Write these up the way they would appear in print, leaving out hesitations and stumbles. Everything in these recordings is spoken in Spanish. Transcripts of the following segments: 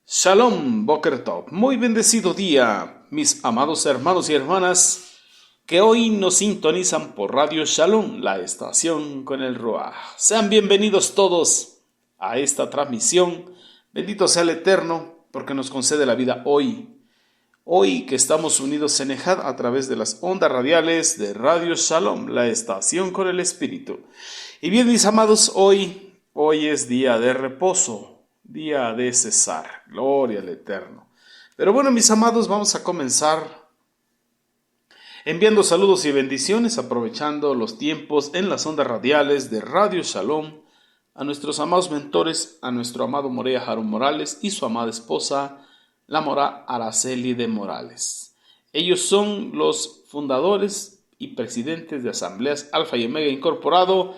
Shalom, Boker Tov. Muy bendecido día, mis amados hermanos y hermanas que hoy nos sintonizan por Radio Shalom, la estación con el Ruaj. Sean bienvenidos todos a esta transmisión. Bendito sea el Eterno, porque nos concede la vida hoy. Hoy que estamos unidos en Ejad a través de las ondas radiales de Radio Shalom, la estación con el Espíritu. Y bien, mis amados, hoy es día de reposo. Día de cesar, gloria al Eterno. Pero bueno, mis amados, vamos a comenzar enviando saludos y bendiciones, aprovechando los tiempos en las ondas radiales de Radio Shalom, a nuestros amados mentores, a nuestro amado Morea Harun Morales y su amada esposa, la Mora Araceli de Morales. Ellos son los fundadores y presidentes de Asambleas Alfa y Omega Incorporado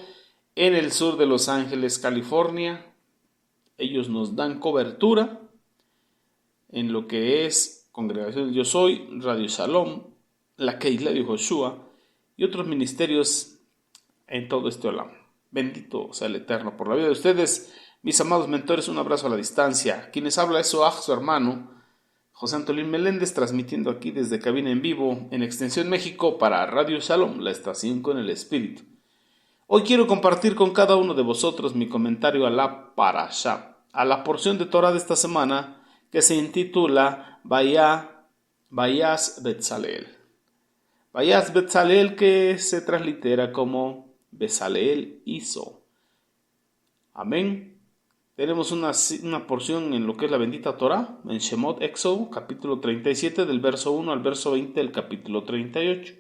en el sur de Los Ángeles, California. Ellos nos dan cobertura en lo que es Congregación Yo Soy, Radio Shalom, la Keilah de Joshua y otros ministerios en todo este olam. Bendito sea el Eterno por la vida de ustedes, mis amados mentores. Un abrazo a la distancia. Quienes habla es su hermano José Antolín Meléndez, transmitiendo aquí desde cabina en vivo en Extensión México para Radio Shalom, la estación con el Espíritu. Hoy quiero compartir con cada uno de vosotros mi comentario a la Parashá, a la porción de Torah de esta semana que se intitula Vayas Betzaleel. Vayas Betzaleel, que se translitera como Bezaleel hizo. Amén. Tenemos una porción en lo que es la bendita Torah, en Shemot, Éxodo, capítulo 37, del verso 1 al verso 20 del capítulo 38.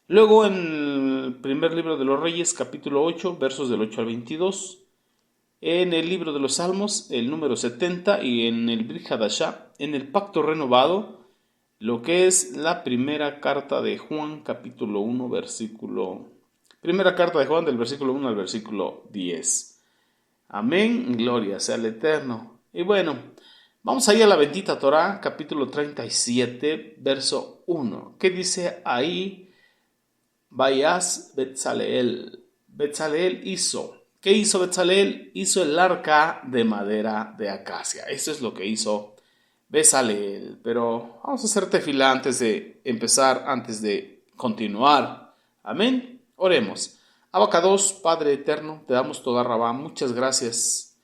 Luego en el primer libro de los Reyes, capítulo 8, versos del 8 al 22. En el libro de los Salmos, el número 70, y en el Brit Hadashah, en el Pacto Renovado, lo que es la primera carta de Juan, capítulo 1, primera carta de Juan del versículo 1 al versículo 10. Amén, gloria sea al Eterno. Y bueno, vamos ahí a la bendita Torah, capítulo 37, verso 1, que dice ahí: Vayas Betzaleel. Betzaleel hizo. ¿Qué hizo Betzaleel? Hizo el arca de madera de acacia. Eso es lo que hizo Bezaleel. Pero vamos a hacer tefilá antes de empezar, antes de continuar. Amén. Oremos. Abacados, Padre eterno, te damos toda Rabá. Muchas gracias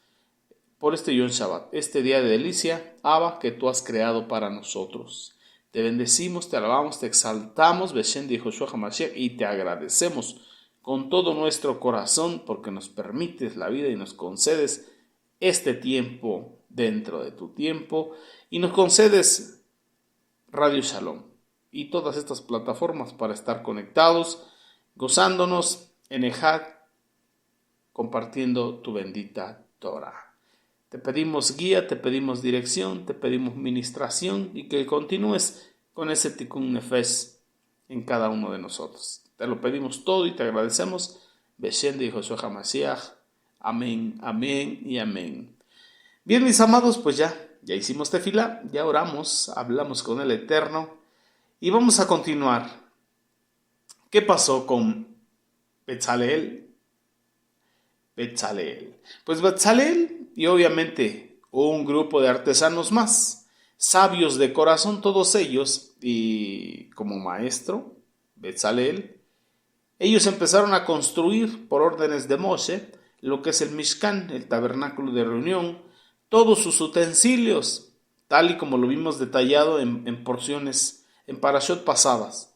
por este Yom Shabbat, este día de delicia, Abba, que tú has creado para nosotros. Te bendecimos, te alabamos, te exaltamos, Beshem de Joshua HaMashiach, y te agradecemos con todo nuestro corazón porque nos permites la vida y nos concedes este tiempo dentro de tu tiempo y nos concedes Radio Shalom y todas estas plataformas para estar conectados, gozándonos en Ejad, compartiendo tu bendita Torah. Te pedimos guía, te pedimos dirección, te pedimos ministración y que continúes con ese Tikkun Nefesh en cada uno de nosotros. Te lo pedimos todo y te agradecemos. Beshem de Joshua HaMashiach. Amén, amén y amén. Bien, mis amados, pues ya hicimos tefilá, ya oramos, hablamos con el Eterno y vamos a continuar. ¿Qué pasó con Betzaleel? Pues Betzaleel y obviamente un grupo de artesanos más, sabios de corazón todos ellos, y como maestro Betzaleel, ellos empezaron a construir por órdenes de Moshe lo que es el Mishkan, el tabernáculo de reunión, todos sus utensilios, tal y como lo vimos detallado en porciones, en parashot pasadas,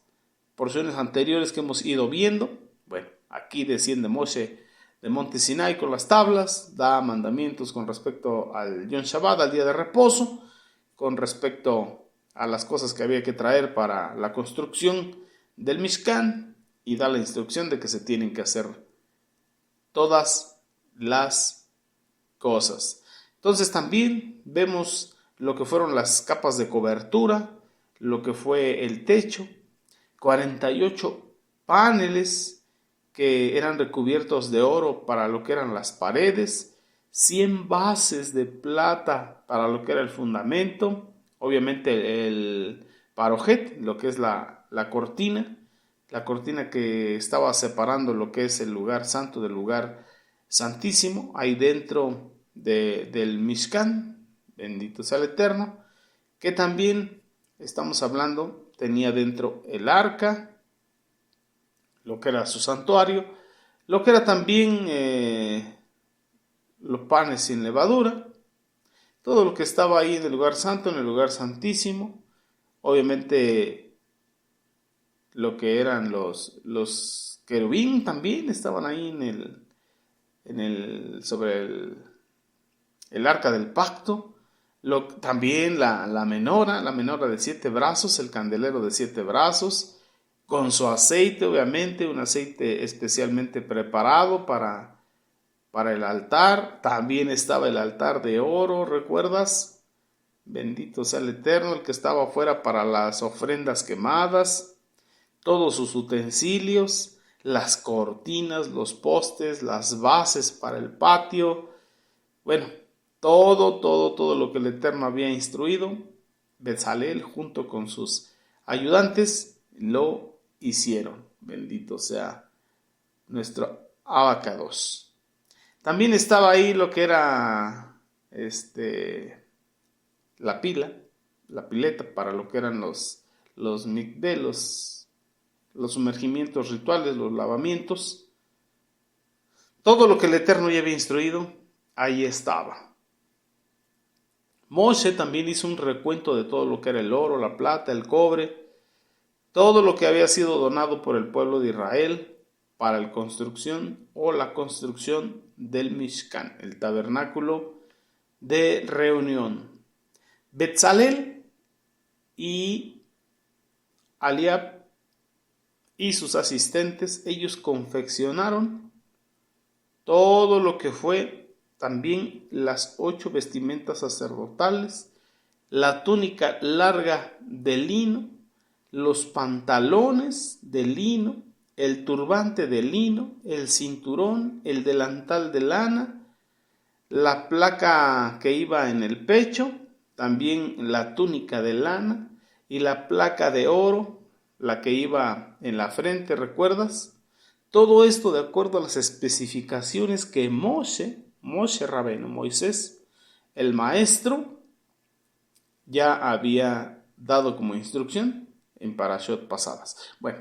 porciones anteriores que hemos ido viendo. Bueno, aquí desciende Moshe de Monte Sinai con las tablas, da mandamientos con respecto al Yom Shabbat, al día de reposo, con respecto a las cosas que había que traer para la construcción del Mishkan, y da la instrucción de que se tienen que hacer todas las cosas. Entonces también vemos lo que fueron las capas de cobertura, lo que fue el techo, 48 paneles que eran recubiertos de oro para lo que eran las paredes, 100 bases de plata para lo que era el fundamento, obviamente el parojet, lo que es la cortina que estaba separando lo que es el lugar santo del lugar santísimo, ahí dentro del Mishkan, bendito sea el Eterno, que también estamos hablando, tenía dentro el arca, lo que era su santuario, lo que era también los panes sin levadura, todo lo que estaba ahí en el lugar santo, en el lugar santísimo, obviamente lo que eran los querubín también estaban ahí sobre el arca del pacto, también la menora de 7 brazos, el candelero de 7 brazos, con su aceite, obviamente, un aceite especialmente preparado para el altar. También estaba el altar de oro, ¿recuerdas? Bendito sea el Eterno, el que estaba afuera para las ofrendas quemadas, todos sus utensilios, las cortinas, los postes, las bases para el patio. Bueno, todo lo que el Eterno había instruido, Bezalel junto con sus ayudantes lo hicieron. Bendito sea nuestro Abacados. También estaba ahí lo que era la pileta para lo que eran los mikveh, los sumergimientos rituales, los lavamientos. Todo lo que el Eterno ya había instruido, ahí estaba. Moshe también hizo un recuento de todo lo que era el oro, la plata, el cobre, todo lo que había sido donado por el pueblo de Israel para la construcción del Mishkan, el tabernáculo de reunión. Betzalel y Aliab y sus asistentes, ellos confeccionaron todo lo que fue también las 8 vestimentas sacerdotales, la túnica larga de lino, los pantalones de lino, el turbante de lino, el cinturón, el delantal de lana, la placa que iba en el pecho, también la túnica de lana y la placa de oro, la que iba en la frente, ¿recuerdas? Todo esto de acuerdo a las especificaciones que Moshe Rabbeinu, Moisés, el maestro, ya había dado como instrucción en Parashot pasadas. Bueno,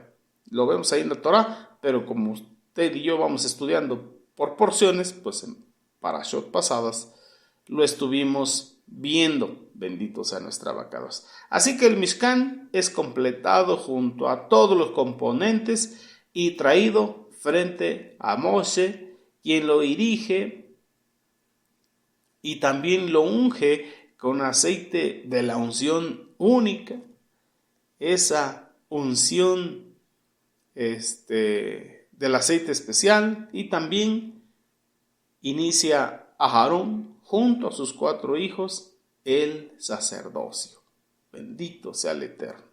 lo vemos ahí en la Torah, pero como usted y yo vamos estudiando por porciones, pues en Parashot pasadas lo estuvimos viendo. Bendito sea nuestra Abacados. Así que el Mishkan es completado junto a todos los componentes y traído frente a Moshe, quien lo dirige y también lo unge con aceite de la unción única. Esa unción del aceite especial, y también inicia a Aarón junto a sus 4 hijos el sacerdocio. Bendito sea el Eterno.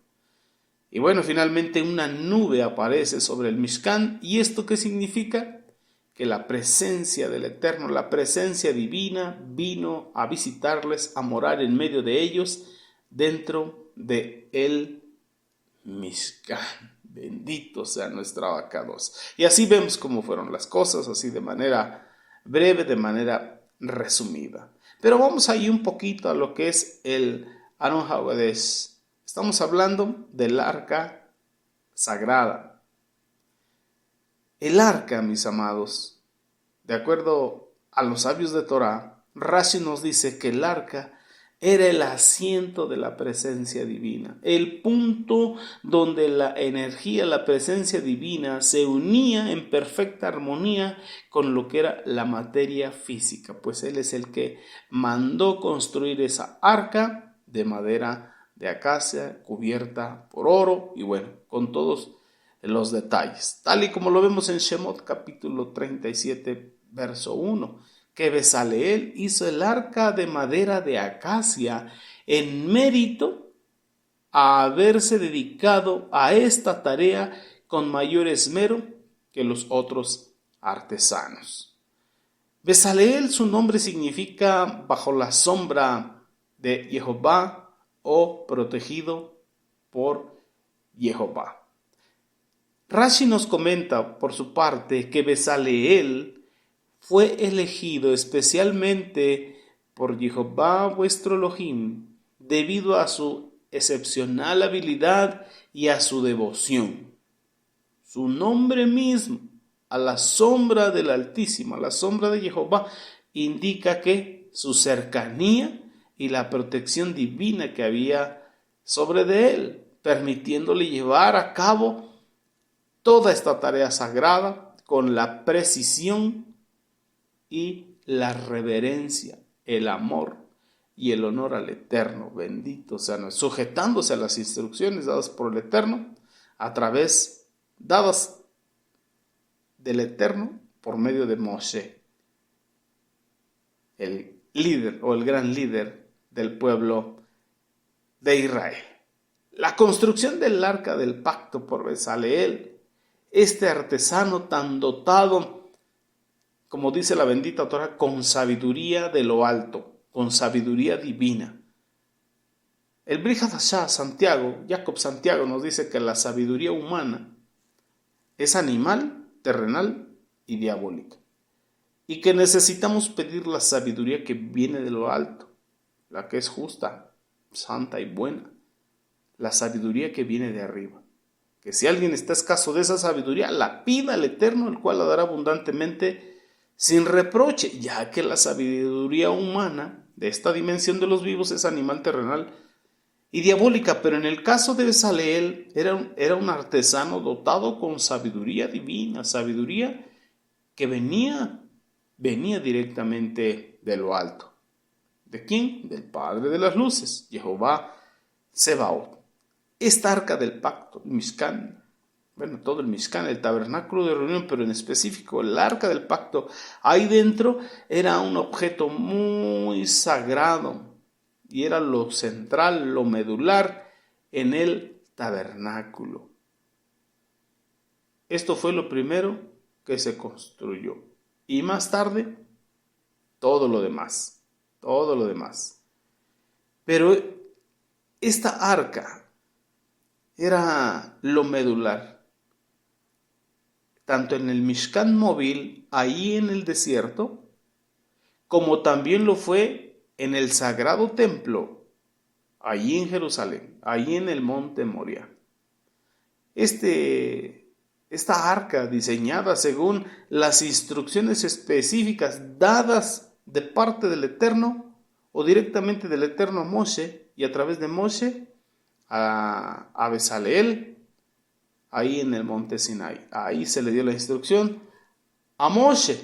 Y bueno, finalmente una nube aparece sobre el Mishkan. ¿Y esto qué significa? Que la presencia del Eterno, la presencia divina, vino a visitarles, a morar en medio de ellos, dentro de el Mishkan. Bendito sea nuestro Abacados. Y así vemos cómo fueron las cosas, así de manera breve, de manera resumida. Pero vamos ahí un poquito a lo que es el Aron HaKodesh. Estamos hablando del arca sagrada. El arca, mis amados, de acuerdo a los sabios de Torah, Rashi nos dice que el arca era el asiento de la presencia divina, el punto donde la energía, la presencia divina se unía en perfecta armonía con lo que era la materia física, pues Él es el que mandó construir esa arca de madera de acacia, cubierta por oro y bueno, con todos los detalles, tal y como lo vemos en Shemot capítulo 37, verso 1, que Bezaleel hizo el arca de madera de acacia en mérito a haberse dedicado a esta tarea con mayor esmero que los otros artesanos. Bezaleel, su nombre significa bajo la sombra de Jehová o protegido por Jehová. Rashi nos comenta por su parte que Bezaleel fue elegido especialmente por Jehová vuestro Elohim, debido a su excepcional habilidad y a su devoción. Su nombre mismo, a la sombra del Altísimo, a la sombra de Jehová, indica que su cercanía y la protección divina que había sobre de él, permitiéndole llevar a cabo toda esta tarea sagrada con la precisión y la reverencia, el amor y el honor al Eterno, bendito sea, sujetándose a las instrucciones dadas por el Eterno, dadas del Eterno por medio de Moshe, el líder o el gran líder del pueblo de Israel. La construcción del arca del pacto por Bezaleel, este artesano tan dotado, como dice la bendita Torah, con sabiduría de lo alto, con sabiduría divina. El Brit Hadashah, Jacob Santiago nos dice que la sabiduría humana es animal, terrenal y diabólica, y que necesitamos pedir la sabiduría que viene de lo alto, la que es justa, santa y buena, la sabiduría que viene de arriba. Que si alguien está escaso de esa sabiduría, la pida al Eterno, el cual la dará abundantemente sin reproche, ya que la sabiduría humana de esta dimensión de los vivos es animal, terrenal y diabólica. Pero en el caso de Bezaleel era un artesano dotado con sabiduría divina, sabiduría que venía directamente de lo alto. ¿De quién? Del Padre de las Luces, Jehová Sebaot. Esta arca del pacto, el Mishkan, todo el Mishkan, el tabernáculo de reunión, pero en específico el arca del pacto, ahí dentro era un objeto muy sagrado y era lo central, lo medular en el tabernáculo. Esto fue lo primero que se construyó y más tarde todo lo demás. Pero esta arca era lo medular, tanto en el Mishkan móvil, ahí en el desierto, como también lo fue en el sagrado templo, allí en Jerusalén, allí en el monte Moria. Esta arca, diseñada según las instrucciones específicas dadas de parte del Eterno, o directamente del Eterno a Moshe, y a través de Moshe a Bezaleel, ahí en el monte Sinai. Ahí se le dio la instrucción a Moshe.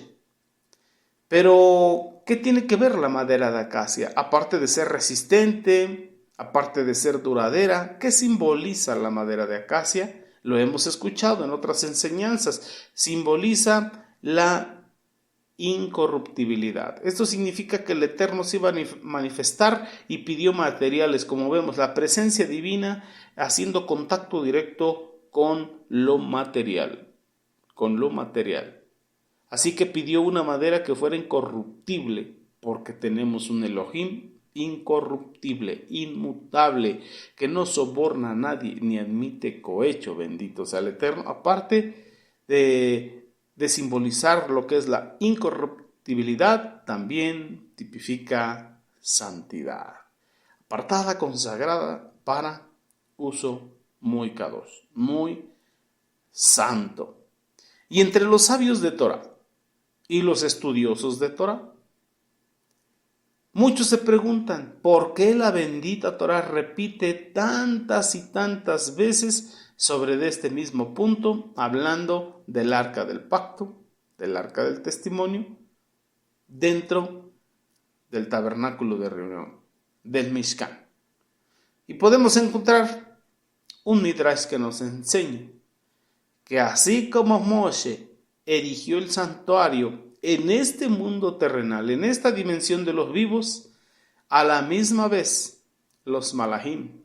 Pero, ¿qué tiene que ver la madera de acacia? Aparte de ser resistente, aparte de ser duradera, ¿qué simboliza la madera de acacia? Lo hemos escuchado en otras enseñanzas. Simboliza la incorruptibilidad. Esto significa que el Eterno se iba a manifestar y pidió materiales, como vemos, la presencia divina haciendo contacto directo con lo material. Así que pidió una madera que fuera incorruptible, porque tenemos un Elohim incorruptible, inmutable, que no soborna a nadie ni admite cohecho, bendito sea el Eterno. Aparte de simbolizar lo que es la incorruptibilidad, también tipifica santidad, apartada, consagrada para uso muy kadosh, muy santo. Y entre los sabios de Torah y los estudiosos de Torah, muchos se preguntan por qué la bendita Torah repite tantas y tantas veces sobre este mismo punto, hablando del arca del pacto, del arca del testimonio, dentro del tabernáculo de reunión, del Mishkan. Y podemos encontrar un midrash que nos enseña que así como Moshe erigió el santuario en este mundo terrenal, en esta dimensión de los vivos, a la misma vez los malajim,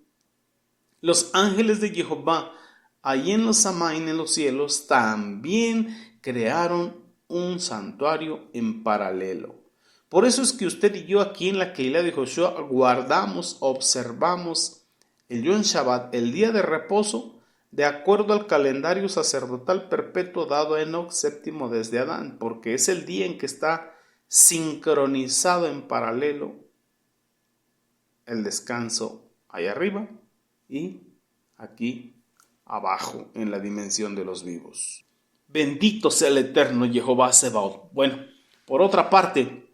los ángeles de Jehová, allí en los Samaín, en los cielos, también crearon un santuario en paralelo. Por eso es que usted y yo aquí en la Keilah de Joshua guardamos, observamos el Yom Shabbat, el día de reposo, de acuerdo al calendario sacerdotal perpetuo dado a Enoc séptimo desde Adán, porque es el día en que está sincronizado en paralelo el descanso allá arriba y aquí abajo en la dimensión de los vivos. Bendito sea el eterno Jehová Sebaot. Bueno, por otra parte,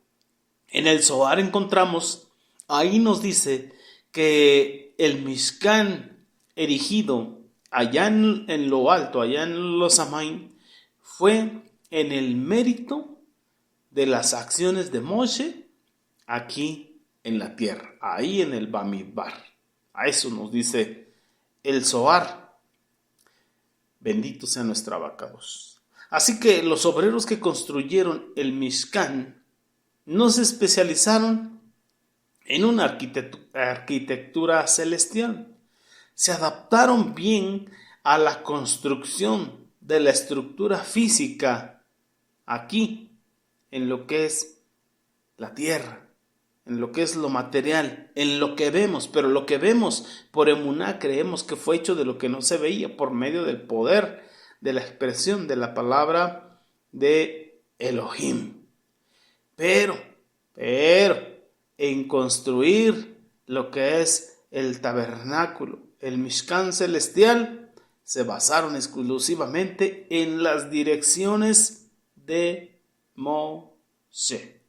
en el Zohar encontramos, ahí nos dice que el Mishkan erigido allá en lo alto, allá en los Samaim, fue en el mérito de las acciones de Moshe aquí en la tierra, ahí en el Bamidbar. A eso nos dice el Zohar. Bendito sea nuestro Abacados. Así que los obreros que construyeron el Mishkan no se especializaron en una arquitectura celestial. Se adaptaron bien a la construcción de la estructura física aquí, en lo que es la tierra, en lo que es lo material, en lo que vemos, pero lo que vemos por emuná creemos que fue hecho de lo que no se veía por medio del poder, de la expresión de la palabra de Elohim. Pero, en construir lo que es el tabernáculo, el Mishkan celestial, se basaron exclusivamente en las direcciones de Moshe.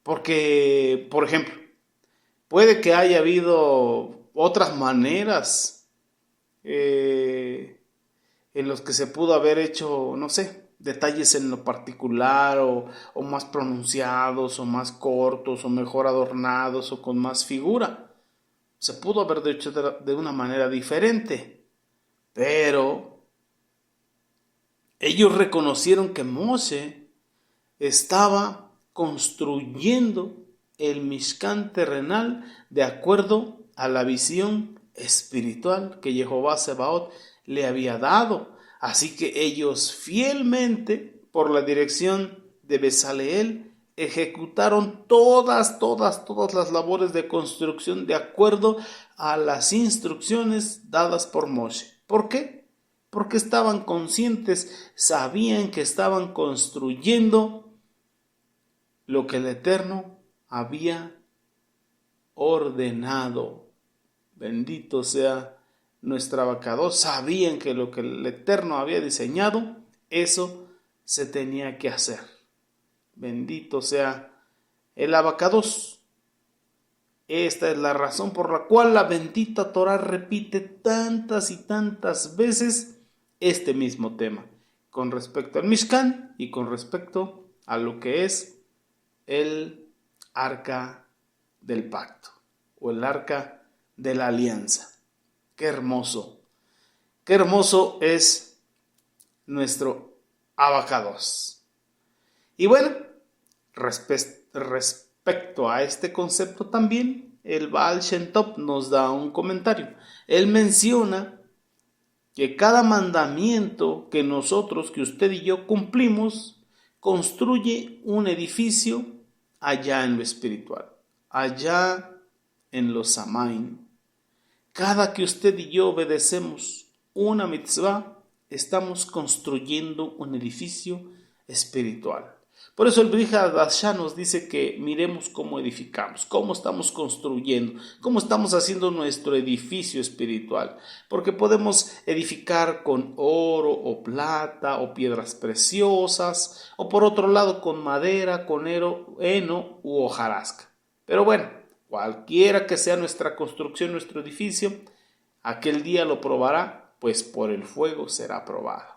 Porque, por ejemplo, puede que haya habido otras maneras en los que se pudo haber hecho, no sé, detalles en lo particular o más pronunciados o más cortos o mejor adornados o con más figura. Se pudo haber hecho de una manera diferente, pero ellos reconocieron que Moshe estaba construyendo el Mishkan terrenal de acuerdo a la visión espiritual que Jehová Sebaot le había dado. Así que ellos fielmente, por la dirección de Bezaleel, ejecutaron todas las labores de construcción de acuerdo a las instrucciones dadas por Moshe. ¿Por qué? Porque estaban conscientes, sabían que estaban construyendo lo que el Eterno había ordenado. Bendito sea nuestro Abacados. Sabían que lo que el Eterno había diseñado, eso se tenía que hacer. Bendito sea el Abacados. Esta es la razón por la cual la bendita Torah repite tantas y tantas veces este mismo tema, con respecto al Mishkan y con respecto a lo que es el arca del pacto o el arca de la alianza. Qué hermoso es nuestro Abacados. Y bueno, respecto a este concepto también, el Baal Shem Tov nos da un comentario. Él menciona que cada mandamiento que usted y yo cumplimos, construye un edificio allá en lo espiritual, allá en los Samaim. Cada que usted y yo obedecemos una mitzvah, estamos construyendo un edificio espiritual. Por eso el Brit Hadashah nos dice que miremos cómo edificamos, cómo estamos construyendo, cómo estamos haciendo nuestro edificio espiritual. Porque podemos edificar con oro o plata o piedras preciosas, o por otro lado con madera, con heno u hojarasca. Pero bueno, cualquiera que sea nuestra construcción, nuestro edificio, aquel día lo probará, pues por el fuego será probado.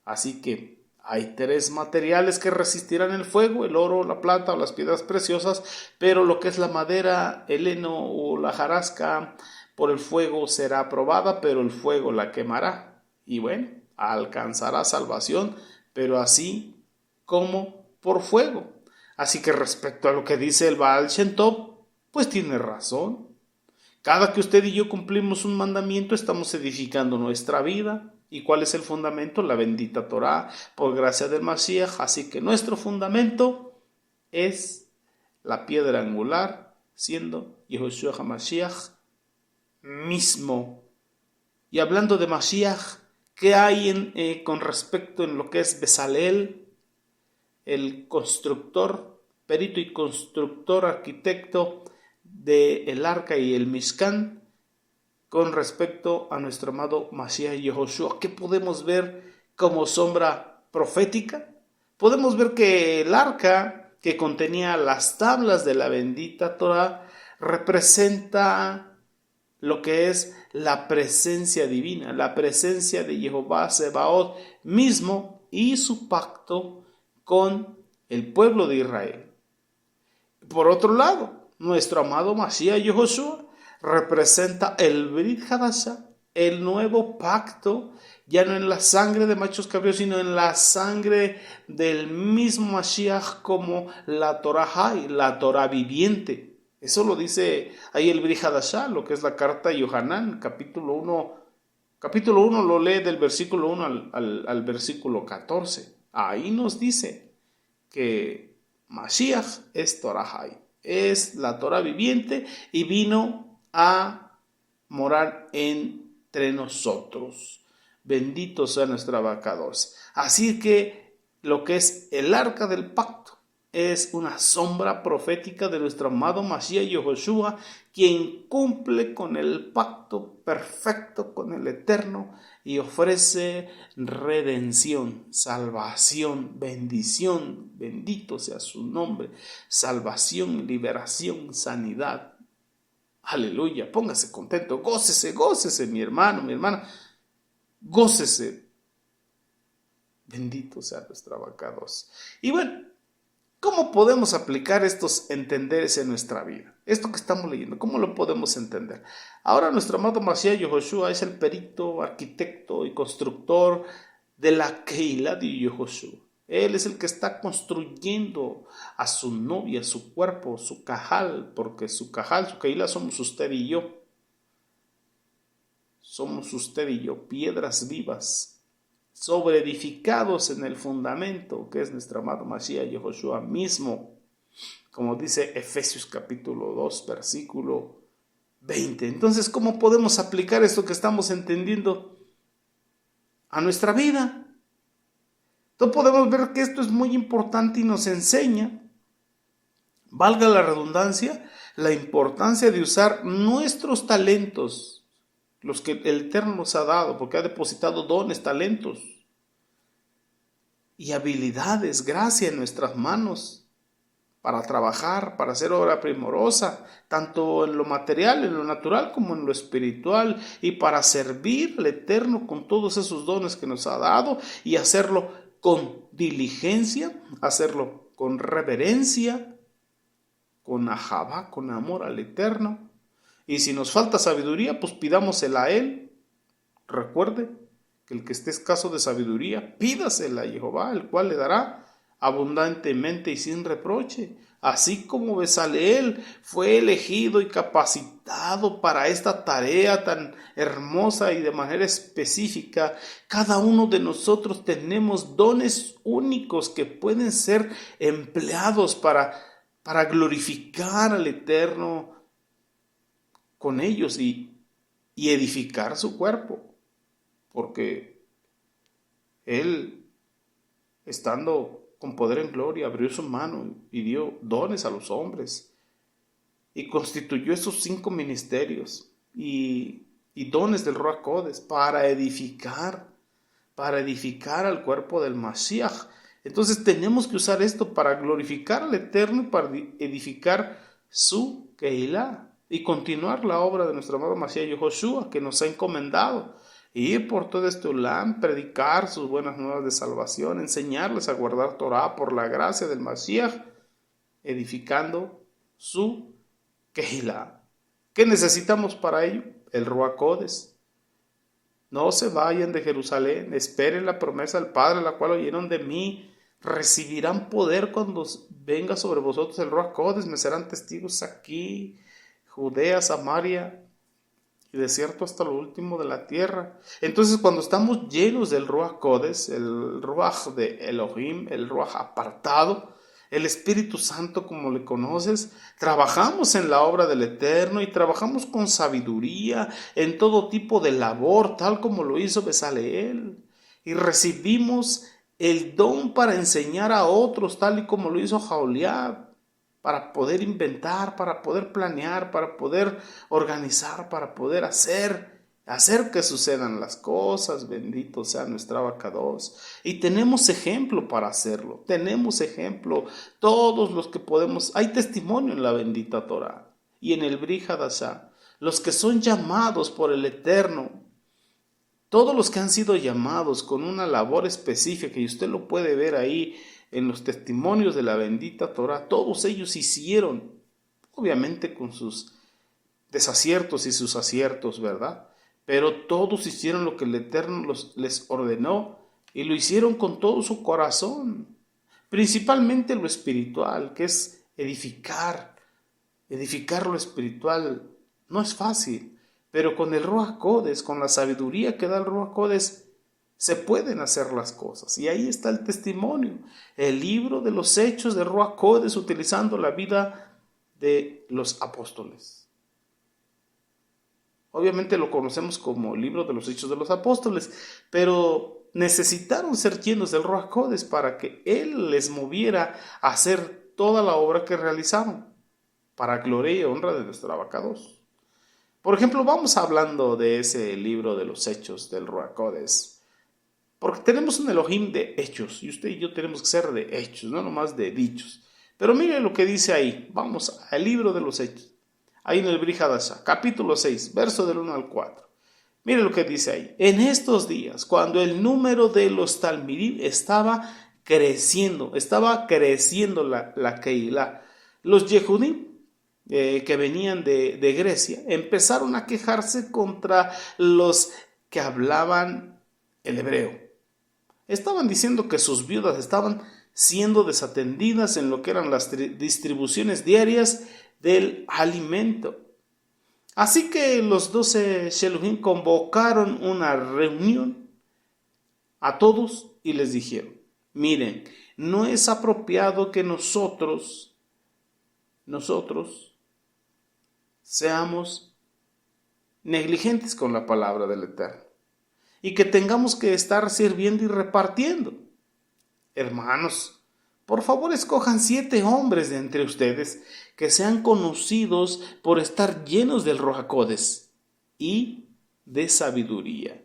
Así que hay 3 materiales que resistirán el fuego: el oro, la plata o las piedras preciosas, pero lo que es la madera, el heno o la hojarasca, por el fuego será probada, pero el fuego la quemará. Y bueno, alcanzará salvación, pero así como por fuego. Así que respecto a lo que dice el Baal Shem Tov, pues tiene razón. Cada que usted y yo cumplimos un mandamiento, estamos edificando nuestra vida. ¿Y cuál es el fundamento? La bendita Torah, por gracia del Mashiach. Así que nuestro fundamento es la piedra angular, siendo Yehoshua HaMashiach mismo. Y hablando de Mashiach, ¿Qué hay con respecto en lo que es Bezalel, el constructor, perito y constructor, arquitecto del arca y el Mishkan, con respecto a nuestro amado Mashiach Yehoshua? ¿Qué podemos ver como sombra profética? Podemos ver que el arca que contenía las tablas de la bendita Torah representa lo que es la presencia divina, la presencia de Jehová Sebaot mismo y su pacto con el pueblo de Israel. Por otro lado, nuestro amado Mashiach Yehoshua representa el Brit Hadashah, el nuevo pacto, ya no en la sangre de machos cabríos, sino en la sangre del mismo Mashiach, como la Torah Hay, la Torah viviente. Eso lo dice ahí el Brit Hadashah, lo que es la carta de Yohanan, capítulo 1. Capítulo 1 lo lee del versículo 1 al versículo 14. Ahí nos dice que Mashiach es Torah Hay, es la Torah viviente y vino a morar entre nosotros. Bendito sea nuestro abacados. Así que lo que es el arca del pacto es una sombra profética de nuestro amado Mashiach Yehoshua, quien cumple con el pacto perfecto con el Eterno y ofrece redención, salvación, bendición, bendito sea su nombre, salvación, liberación, sanidad. Aleluya, póngase contento, gócese mi hermano, mi hermana, gócese. Bendito sea nuestro abacados. Y bueno, ¿cómo podemos aplicar estos entenderes en nuestra vida? Esto que estamos leyendo, ¿cómo lo podemos entender? Ahora nuestro amado Mashiach Yehoshua es el perito, arquitecto y constructor de la Keilah de Yehoshua. Él es el que está construyendo a su novia, su cuerpo, su cajal, porque su cajal, su Keilah somos usted y yo. Somos usted y yo, piedras vivas, sobreedificados en el fundamento que es nuestro amado Mashiach Yehoshua mismo, como dice Efesios capítulo 2 versículo 20. Entonces, ¿cómo podemos aplicar esto que estamos entendiendo a nuestra vida? Entonces podemos ver que esto es muy importante y nos enseña, valga la redundancia, la importancia de usar nuestros talentos, los que el Eterno nos ha dado, porque ha depositado dones, talentos y habilidades, gracia en nuestras manos para trabajar, para hacer obra primorosa, tanto en lo material, en lo natural, como en lo espiritual, y para servir al Eterno con todos esos dones que nos ha dado y hacerlo con diligencia, hacerlo con reverencia, con ahabá, con amor al Eterno. Y si nos falta sabiduría, pues pidámosela a Él. Recuerde que el que esté escaso de sabiduría, pídasela a Jehová, el cual le dará abundantemente y sin reproche. Así como Bezaleel fue elegido y capacitado para esta tarea tan hermosa y de manera específica, cada uno de nosotros tenemos dones únicos que pueden ser empleados para glorificar al Eterno con ellos y edificar su cuerpo, porque Él, estando con poder en gloria, abrió su mano y dio dones a los hombres y constituyó esos 5 ministerios y dones del Ruach Kodesh para edificar al cuerpo del Mashiach. Entonces tenemos que usar esto para glorificar al Eterno y para edificar su Keilah y continuar la obra de nuestro amado Mashiach Yehoshua, que nos ha encomendado. Ir por todo este Olam, predicar sus buenas nuevas de salvación, enseñarles a guardar Torah por la gracia del Mashiach, edificando su Keilah. ¿Qué necesitamos para ello? El Ruach Kodesh. No se vayan de Jerusalén, esperen la promesa del Padre, la cual oyeron de mí. Recibirán poder cuando venga sobre vosotros el Ruach Kodesh, me serán testigos aquí, Judea, Samaria y desierto hasta lo último de la tierra. Entonces, cuando estamos llenos del Ruach Kodesh, el Ruach de Elohim, el Ruach apartado, El Espíritu Santo, como le conoces, trabajamos en la obra del Eterno y trabajamos con sabiduría en todo tipo de labor, tal como lo hizo Bezaleel. Y recibimos el don para enseñar a otros, tal y como lo hizo Aholiab, para poder inventar, para poder planear, para poder organizar, para poder hacer que sucedan las cosas. Bendito sea nuestra Abacados. Y tenemos ejemplo para hacerlo, tenemos ejemplo, todos los que podemos. Hay testimonio en la bendita Torah y en el Brit Hadashah, los que son llamados por el Eterno, todos los que han sido llamados con una labor específica, y usted lo puede ver ahí en los testimonios de la bendita Torah, todos ellos hicieron, obviamente con sus desaciertos y sus aciertos, ¿verdad? Pero todos hicieron lo que el Eterno les ordenó y lo hicieron con todo su corazón, principalmente lo espiritual, que es edificar lo espiritual. No es fácil, pero con el Ruach Kodesh, con la sabiduría que da el Ruach Kodesh, se pueden hacer las cosas. Y ahí está el testimonio, el libro de los hechos de Ruach Kodesh, utilizando la vida de los apóstoles. Obviamente lo conocemos como el libro de los hechos de los apóstoles, pero necesitaron ser llenos del Ruach Kodesh para que Él les moviera a hacer toda la obra que realizaron, para gloria y honra de nuestro Abacados. Por ejemplo, vamos hablando de ese libro de los hechos del Ruach Kodesh, porque tenemos un Elohim de hechos, y usted y yo tenemos que ser de hechos, no nomás de dichos. Pero mire lo que dice ahí, vamos al libro de los hechos, ahí en el Brit Hadashah, capítulo 6, verso del 1 al 4. Mire lo que dice ahí. En estos días, cuando el número de los talmidim estaba creciendo la Keilah, los Yehudim que venían de Grecia empezaron a quejarse contra los que hablaban el hebreo. Estaban diciendo que sus viudas estaban siendo desatendidas en lo que eran las distribuciones diarias del alimento. Así que los 12 Sheluhim convocaron una reunión a todos y les dijeron: miren, no es apropiado que nosotros seamos negligentes con la palabra del Eterno y que tengamos que estar sirviendo y repartiendo. Hermanos, por favor escojan 7 hombres de entre ustedes que sean conocidos por estar llenos del Ruach Kodesh y de sabiduría.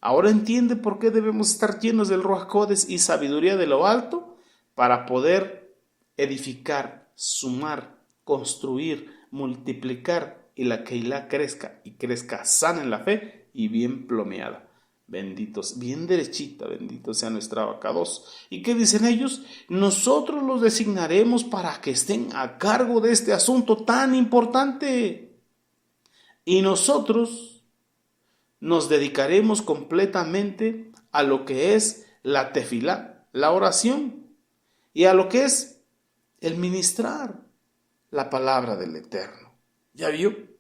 Ahora entiende por qué debemos estar llenos del Ruach Kodesh y sabiduría de lo alto, para poder edificar, sumar, construir, multiplicar y la Keilah crezca y crezca sana en la fe y bien plomeada. Benditos, bien derechita, bendito sea nuestra Abacados. ¿Y qué dicen ellos? Nosotros los designaremos para que estén a cargo de este asunto tan importante. Y nosotros nos dedicaremos completamente a lo que es la tefilá, la oración, y a lo que es el ministrar la palabra del Eterno. ¿Ya vio?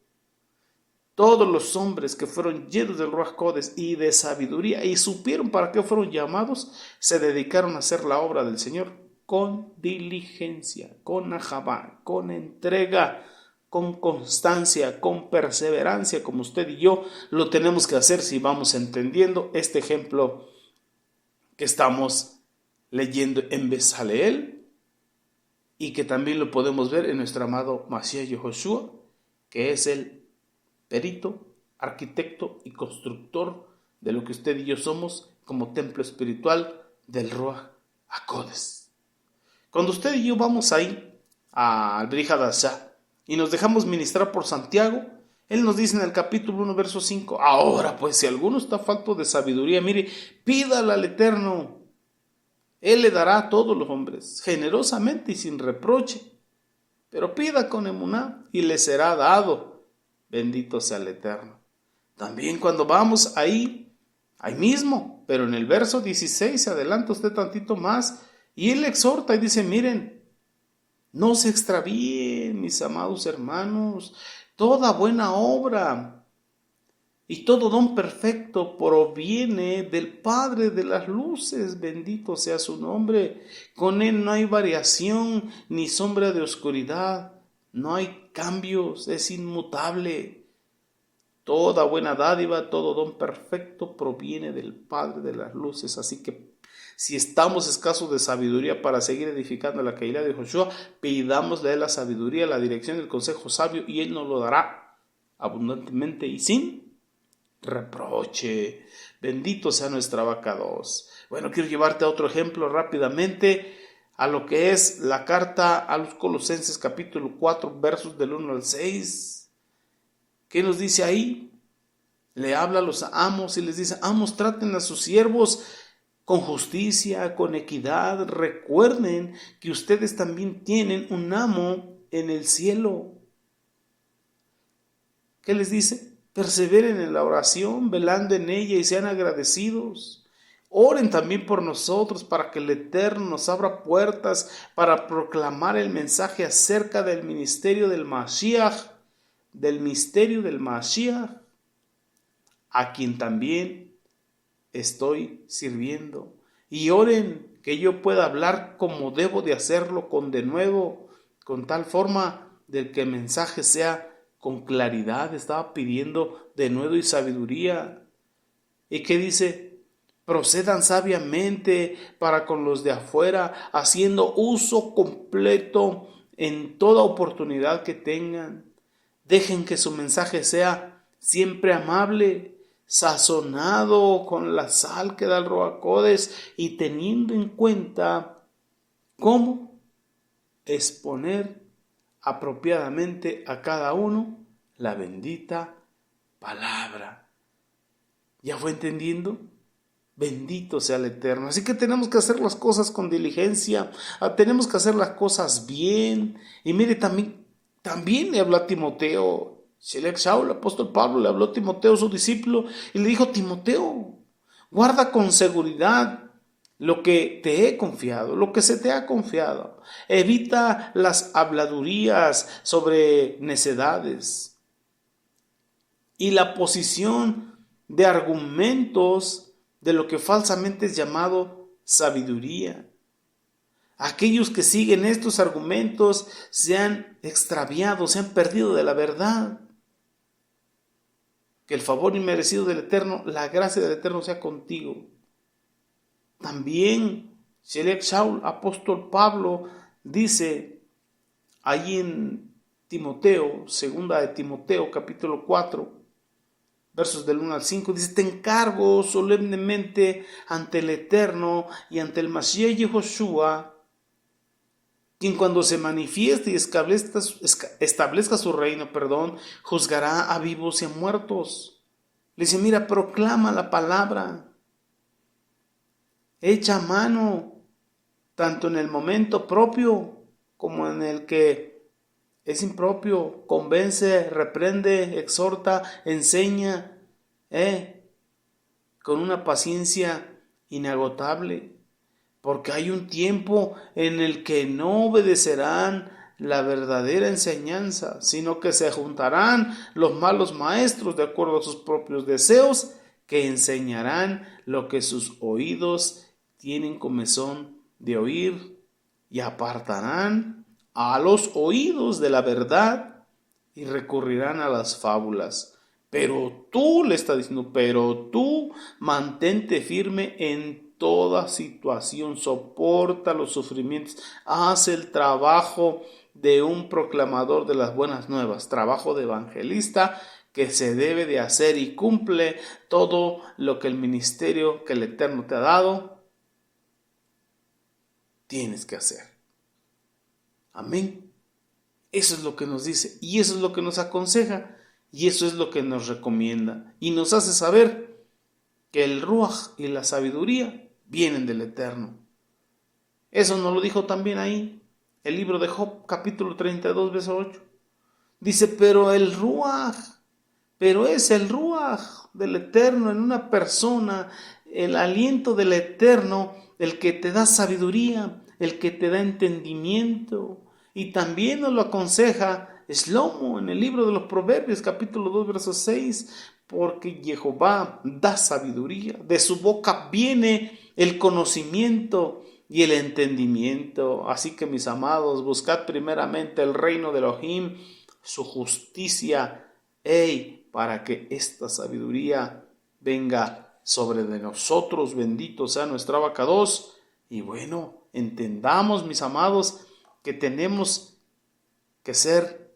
Todos los hombres que fueron llenos del Ruach Kodesh y de sabiduría y supieron para qué fueron llamados, se dedicaron a hacer la obra del Señor con diligencia, con ahabá, con entrega, con constancia, con perseverancia, como usted y yo lo tenemos que hacer si vamos entendiendo este ejemplo que estamos leyendo en Bezaleel y que también lo podemos ver en nuestro amado Mashiach Yehoshua, que es el perito, arquitecto y constructor de lo que usted y yo somos como templo espiritual del Ruach HaKodesh. Cuando usted y yo vamos ahí al Brit Hadashah y nos dejamos ministrar por Santiago, él nos dice en el capítulo 1, verso 5, ahora pues si alguno está falto de sabiduría, mire, pídala al Eterno. Él le dará a todos los hombres, generosamente y sin reproche, pero pida con emuná y le será dado. Bendito sea el Eterno. También cuando vamos ahí mismo, pero en el verso 16 se adelanta usted tantito más y él exhorta y dice, miren, no se extravíen, mis amados hermanos, toda buena obra Y todo don perfecto proviene del Padre de las luces, bendito sea su nombre. Con Él no hay variación ni sombra de oscuridad, no hay cambios, es inmutable. Toda buena dádiva, todo don perfecto proviene del Padre de las luces. Así que si estamos escasos de sabiduría para seguir edificando la Keilah de Joshua, pidámosle a Él la sabiduría, la dirección, el consejo sabio, y Él nos lo dará abundantemente y sin reproche. Bendito sea nuestra abacados. Bueno, quiero llevarte a otro ejemplo rápidamente, a lo que es la carta a los Colosenses capítulo 4 versos del 1 al 6. ¿Qué nos dice ahí? Le habla a los amos y les dice: amos, traten a sus siervos con justicia, con equidad. Recuerden que ustedes también tienen un amo en el cielo. ¿Qué les dice? Perseveren en la oración, velando en ella y sean agradecidos. Oren también por nosotros para que el Eterno nos abra puertas para proclamar el mensaje acerca del ministerio del Mashiach, a quien también estoy sirviendo. Y oren que yo pueda hablar como debo de hacerlo, con denuedo, con tal forma de que el mensaje sea con claridad. Estaba pidiendo denuedo y sabiduría. ¿Y qué dice? Procedan sabiamente para con los de afuera, haciendo uso completo en toda oportunidad que tengan. Dejen que su mensaje sea siempre amable, sazonado con la sal que da el Ruach Acodes, y teniendo en cuenta cómo exponer apropiadamente a cada uno la bendita palabra. ¿Ya fue entendiendo? Bendito sea el Eterno. Así que tenemos que hacer las cosas con diligencia, tenemos que hacer las cosas bien. Y mire, también le habló a Timoteo, Shelek Shaul, el apóstol Pablo, le habló a Timoteo, su discípulo, y le dijo: Timoteo, guarda con seguridad lo que te he confiado, lo que se te ha confiado. Evita las habladurías sobre necedades y la posición de argumentos de lo que falsamente es llamado sabiduría. Aquellos que siguen estos argumentos se han extraviado, se han perdido de la verdad. Que el favor inmerecido del Eterno, la gracia del Eterno sea contigo. También Shelek Shaul, apóstol Pablo, dice allí en Timoteo, segunda de Timoteo, capítulo 4, versos del 1 al 5, dice: te encargo solemnemente ante el Eterno y ante el Mashiach Yehoshua, quien cuando se manifieste y establezca su reino, juzgará a vivos y a muertos. Le dice: mira, proclama la palabra, echa mano, tanto en el momento propio como en el que es impropio, convence, reprende, exhorta, enseña, con una paciencia inagotable, porque hay un tiempo en el que no obedecerán la verdadera enseñanza, sino que se juntarán los malos maestros de acuerdo a sus propios deseos, que enseñarán lo que sus oídos tienen comezón de oír, y apartarán a los oídos de la verdad y recurrirán a las fábulas. Pero tú, le está diciendo, pero tú mantente firme en toda situación, soporta los sufrimientos, haz el trabajo de un proclamador de las buenas nuevas, trabajo de evangelista que se debe de hacer, y cumple todo lo que el ministerio que el Eterno te ha dado tienes que hacer. Amén. Eso es lo que nos dice, y eso es lo que nos aconseja, y eso es lo que nos recomienda, y nos hace saber que el Ruach y la sabiduría vienen del Eterno. Eso nos lo dijo también ahí el libro de Job, capítulo 32, verso 8. Dice: pero es el Ruach del Eterno en una persona, el aliento del Eterno, el que te da sabiduría, el que te da entendimiento. Y también nos lo aconseja Shlomo en el libro de los Proverbios, capítulo 2, verso 6. porque Jehová da sabiduría. De su boca viene el conocimiento y el entendimiento. Así que, mis amados, buscad primeramente el reino de Elohim, su justicia, para que esta sabiduría venga sobre de nosotros. Bendito sea nuestro abacados. Y bueno, entendamos, mis amados, que tenemos que ser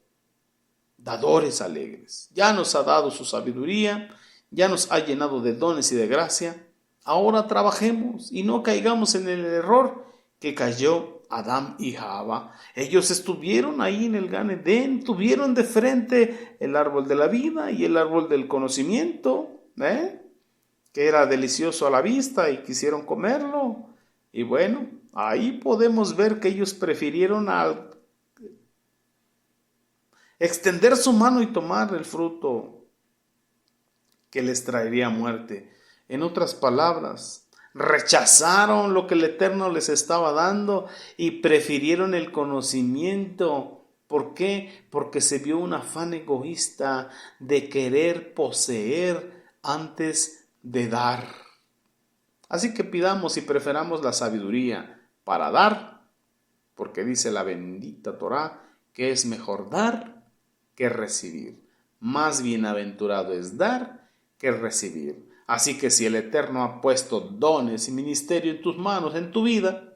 dadores alegres. Ya nos ha dado su sabiduría, ya nos ha llenado de dones y de gracia. Ahora trabajemos y no caigamos en el error que cayó Adán y Java. Ellos estuvieron ahí en el Gan Edén, tuvieron de frente el árbol de la vida y el árbol del conocimiento, que era delicioso a la vista y quisieron comerlo. Y bueno, ahí podemos ver que ellos prefirieron extender su mano y tomar el fruto que les traería muerte. En otras palabras, rechazaron lo que el Eterno les estaba dando y prefirieron el conocimiento. ¿Por qué? Porque se vio un afán egoísta de querer poseer antes de dar. Así que pidamos y preferamos la sabiduría para dar, porque dice la bendita Torá que es mejor dar que recibir. Más bienaventurado es dar que recibir. Así que si el Eterno ha puesto dones y ministerio en tus manos, en tu vida,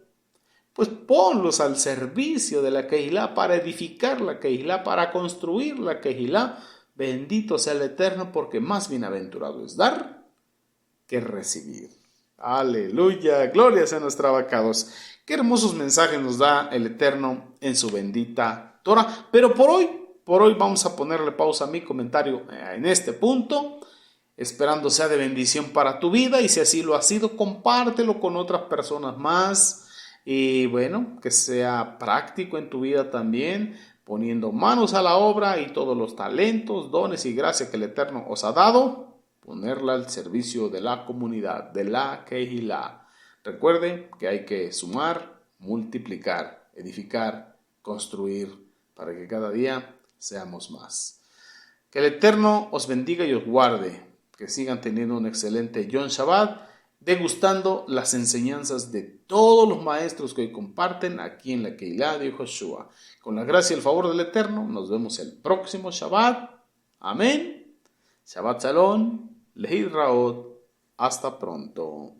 pues ponlos al servicio de la Kehilá para edificar la Kehilá, para construir la Kehilá. Bendito sea el Eterno, porque más bienaventurado es dar que recibir. Aleluya, gloria sea nuestro abacados. Qué hermosos mensajes nos da el Eterno en su bendita Torah. Pero por hoy vamos a ponerle pausa a mi comentario en este punto, esperando sea de bendición para tu vida, y si así lo ha sido, compártelo con otras personas más, y bueno, que sea práctico en tu vida también, poniendo manos a la obra y todos los talentos, dones y gracias que el Eterno os ha dado, ponerla al servicio de la comunidad, de la Kehilá. Recuerde que hay que sumar, multiplicar, edificar, construir, para que cada día seamos más. Que el Eterno os bendiga y os guarde. Que sigan teniendo un excelente Yom Shabbat, degustando las enseñanzas de todos los maestros que hoy comparten aquí en la Kehilá de Yehoshua. Con la gracia y el favor del Eterno, nos vemos el próximo Shabbat. Amén. Shabbat Shalom. Lehi Raot. Hasta pronto.